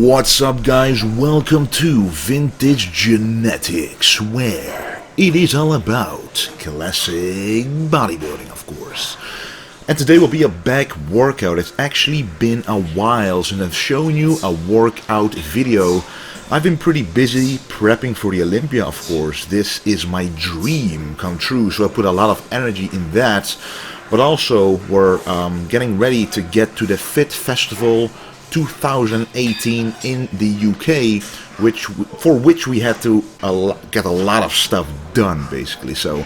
What's up, guys? Welcome to Vintage Genetics, where it is all about classic bodybuilding, of course. And today will be a back workout. It's actually been a while since I've shown you a workout video. I've been pretty busy prepping for the Olympia, of course. This is my dream come true, so I put a lot of energy in that. But also, we're getting ready to get to the Fit Festival 2018 in the UK, for which we had to get a lot of stuff done, basically. So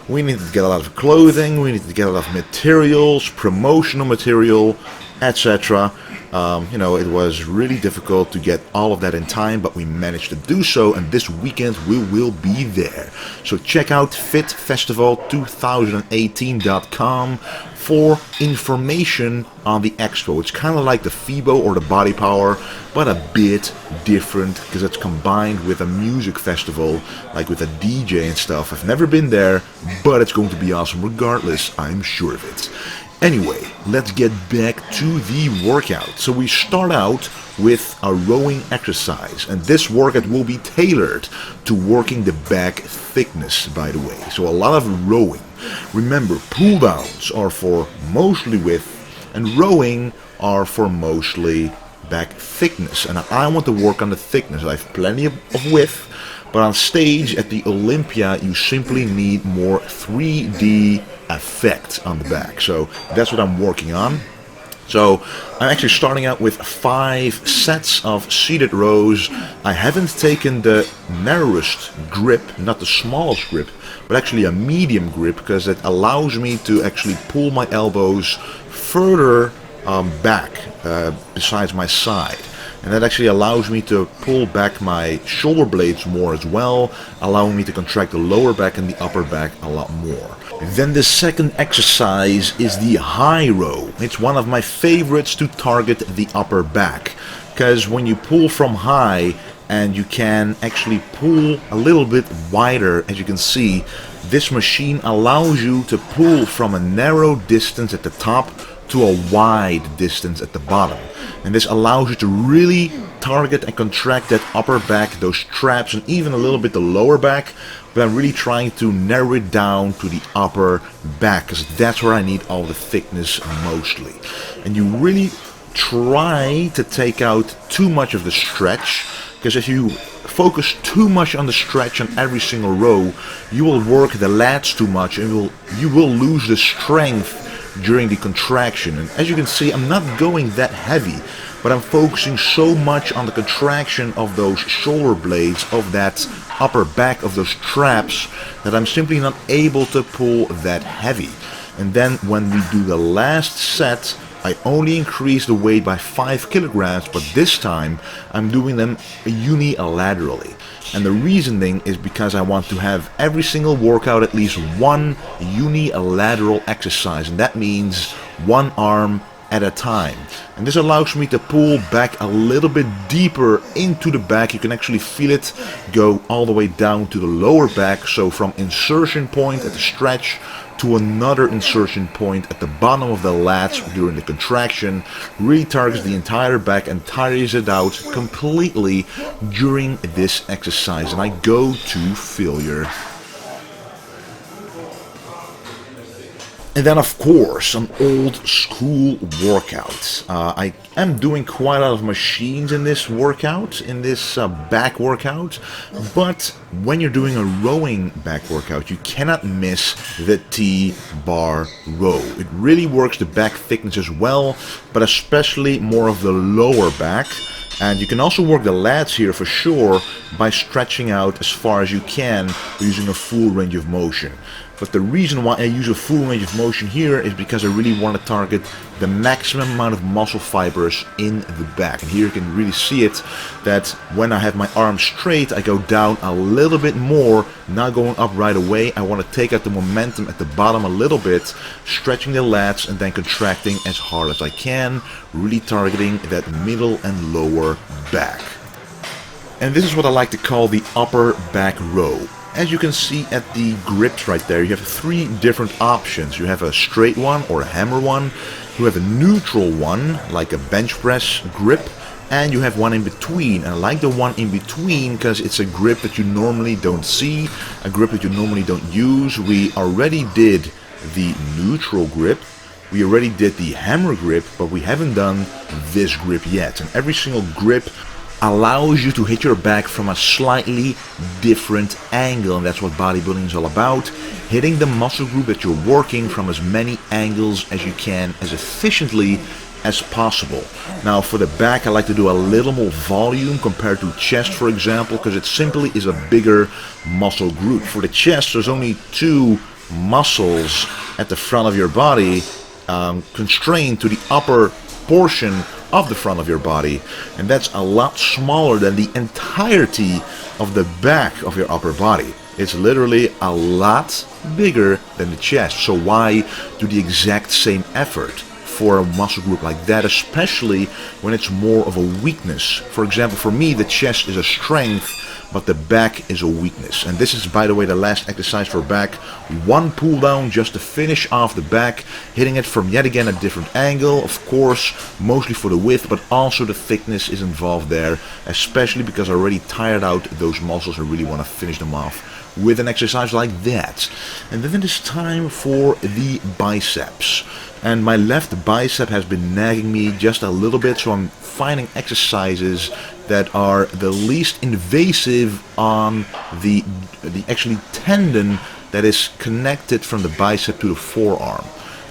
we needed to get a lot of clothing, we needed to get a lot of materials, promotional material, etc. You know, it was really difficult to get all of that in time, but we managed to do so, and this weekend we will be there. So check out fitfestival2018.com for information on the expo. It's kind of like the FIBO or the Body Power, but a bit different because it's combined with a music festival, like with a DJ and stuff. I've never been there, but it's going to be awesome regardless, I'm sure of it. Anyway, let's get back to the workout. So we start out with a rowing exercise, and this workout will be tailored to working the back thickness, by the way. So a lot of rowing. Remember, pull downs are for mostly width, and rowing are for mostly back thickness. And I want to work on the thickness. I have plenty of width, but on stage at the Olympia, you simply need more 3D effect on the back. So that's what I'm working on. So I'm actually starting out with 5 sets of seated rows. I haven't taken the narrowest grip, not the smallest grip, but actually a medium grip, because it allows me to actually pull my elbows further back besides my side. And that actually allows me to pull back my shoulder blades more as well, allowing me to contract the lower back and the upper back a lot more. Then the second exercise is the high row. It's one of my favorites to target the upper back, because when you pull from high, and you can actually pull a little bit wider, as you can see, this machine allows you to pull from a narrow distance at the top to a wide distance at the bottom. And this allows you to really target and contract that upper back, those traps, and even a little bit the lower back. But I'm really trying to narrow it down to the upper back, because that's where I need all the thickness mostly. And you really try to take out too much of the stretch, because if you focus too much on the stretch on every single row, you will work the lats too much, and you will lose the strength during the contraction. And as you can see, I'm not going that heavy, but I'm focusing so much on the contraction of those shoulder blades, of that upper back, of those traps, that I'm simply not able to pull that heavy. And then when we do the last set, I only increase the weight by 5 kilograms, but this time I'm doing them unilaterally. And the reasoning is because I want to have every single workout at least one unilateral exercise, and that means one arm at a time. And this allows me to pull back a little bit deeper into the back. You can actually feel it go all the way down to the lower back, so from insertion point at the stretch to another insertion point at the bottom of the lats during the contraction, really targets the entire back and tires it out completely during this exercise, and I go to failure. And then, of course, an old school workout. I am doing quite a lot of machines in this workout, in this back workout, but when you're doing a rowing back workout, you cannot miss the T-bar row. It really works the back thickness as well, but especially more of the lower back. And you can also work the lats here for sure by stretching out as far as you can using a full range of motion. But the reason why I use a full range of motion here is because I really want to target the maximum amount of muscle fibers in the back. And here you can really see it, that when I have my arms straight, I go down a little bit more, not going up right away. I want to take out the momentum at the bottom a little bit, stretching the lats and then contracting as hard as I can, really targeting that middle and lower back. And this is what I like to call the upper back row. As you can see at the grips right there, you have 3 different options. You have a straight one or a hammer one. You have a neutral one, like a bench press grip. and you have one in between. And I like the one in between because it's a grip that you normally don't see, a grip that you normally don't use. We already did the neutral grip, we already did the hammer grip, but we haven't done this grip yet. And every single grip allows you to hit your back from a slightly different angle, and that's what bodybuilding is all about. Hitting the muscle group that you're working from as many angles as you can, as efficiently as possible. Now for the back, I like to do a little more volume compared to chest, for example, because it simply is a bigger muscle group. For the chest, there's only 2 muscles at the front of your body, constrained to the upper portion of the front of your body, and that's a lot smaller than the entirety of the back of your upper body. It's literally a lot bigger than the chest. So why do the exact same effort for a muscle group like that, especially when it's more of a weakness? For example, for me, the chest is a strength, but the back is a weakness. And this is, by the way, the last exercise for back. 1 pull down just to finish off the back, hitting it from yet again a different angle, of course, mostly for the width, but also the thickness is involved there, especially because I already tired out those muscles. I really want to finish them off with an exercise like that. And then it is time for the biceps. And my left bicep has been nagging me just a little bit, so I'm finding exercises that are the least invasive on the actually tendon that is connected from the bicep to the forearm.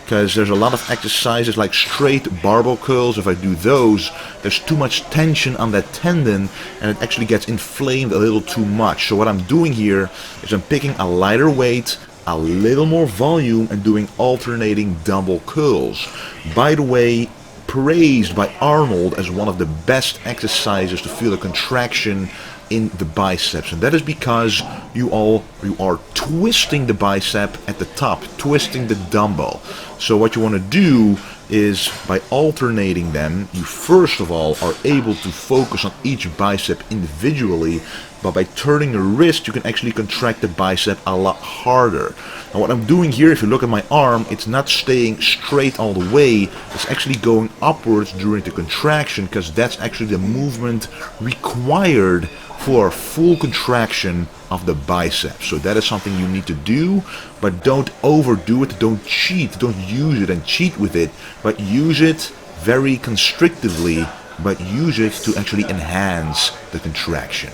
Because there's a lot of exercises like straight barbell curls. If I do those, there's too much tension on that tendon and it actually gets inflamed a little too much. So what I'm doing here is I'm picking a lighter weight, a little more volume, and doing alternating dumbbell curls. By the way, praised by Arnold as one of the best exercises to feel a contraction in the biceps, and that is because you are twisting the bicep at the top, twisting the dumbbell. So what you want to do is, by alternating them, you first of all are able to focus on each bicep individually, but by turning the wrist you can actually contract the bicep a lot harder. Now what I'm doing here, if you look at my arm, it's not staying straight all the way, it's actually going upwards during the contraction, because that's actually the movement required for a full contraction of the biceps. So that is something you need to do, but don't overdo it, don't cheat, don't use it and cheat with it, but use it very constrictively, but use it to actually enhance the contraction.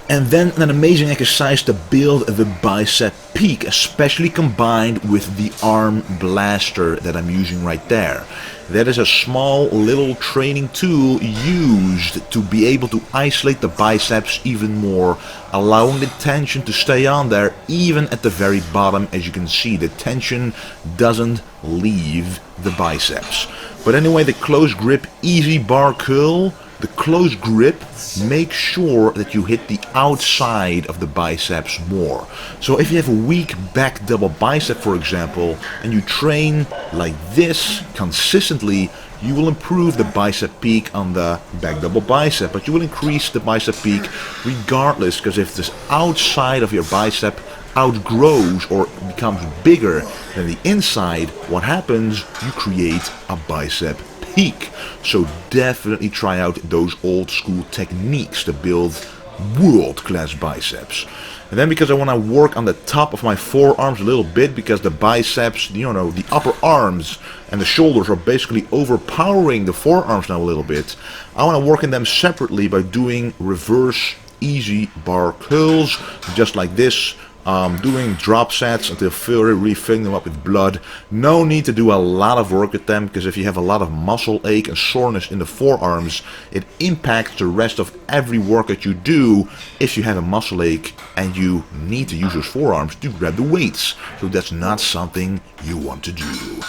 And then an amazing exercise to build the bicep peak, especially combined with the arm blaster that I'm using right there. That is a small little training tool used to be able to isolate the biceps even more, allowing the tension to stay on there even at the very bottom. As you can see, the tension doesn't leave the biceps. But anyway, the close grip easy bar curl, the close grip, make sure that you hit the outside of the biceps more. So if you have a weak back double bicep, for example, and you train like this consistently, you will improve the bicep peak on the back double bicep, but you will increase the bicep peak regardless, because if this outside of your bicep outgrows or becomes bigger than the inside, what happens? You create a bicep peak. So definitely try out those old school techniques to build world-class biceps. And then, because I want to work on the top of my forearms a little bit, because the biceps, you know, the upper arms and the shoulders are basically overpowering the forearms now a little bit, I want to work in them separately by doing reverse easy bar curls, just like this. Doing drop sets until really filling them up with blood. No need to do a lot of work with them, because if you have a lot of muscle ache and soreness in the forearms, it impacts the rest of every work that you do if you have a muscle ache and you need to use those forearms to grab the weights. So that's not something you want to do.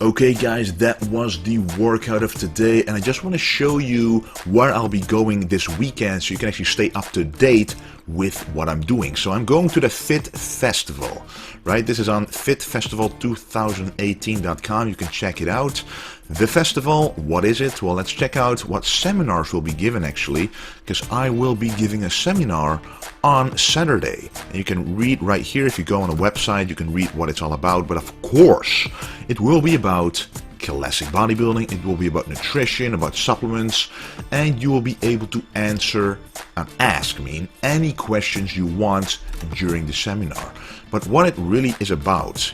Okay guys, that was the workout of today, and I just want to show you where I'll be going this weekend so you can actually stay up to date with what I'm doing. So I'm going to the Fit Festival, right? This is on fitfestival2018.com. You can check it out. The festival, what is it? Well, let's check out what seminars will be given actually, because I will be giving a seminar on Saturday. And you can read right here, if you go on the website, you can read what it's all about. But of course, it will be about classic bodybuilding. It will be about nutrition, about supplements, and you will be able to answer and ask any questions you want during the seminar. But what it really is about,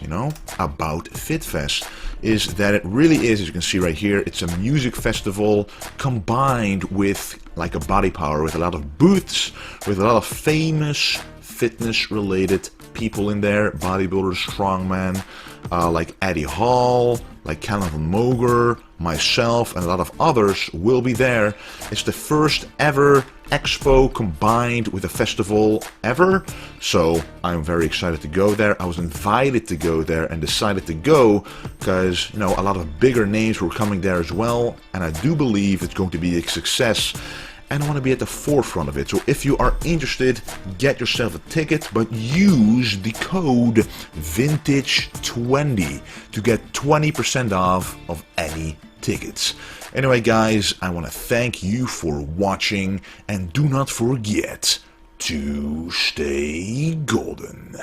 about FitFest, is that it really is, as you can see right here, it's a music festival combined with like a body power, with a lot of booths, with a lot of famous fitness related people in there, bodybuilders, strongman, like Eddie Hall, like Callum Moger, myself, and a lot of others will be there. It's the first ever expo combined with a festival ever, so I'm very excited to go there. I was invited to go there and decided to go because, a lot of bigger names were coming there as well, and I do believe it's going to be a success. And I want to be at the forefront of it. So if you are interested, get yourself a ticket, but use the code VINTAGE20 to get 20% off of any tickets. Anyway, guys, I want to thank you for watching, and do not forget to stay golden.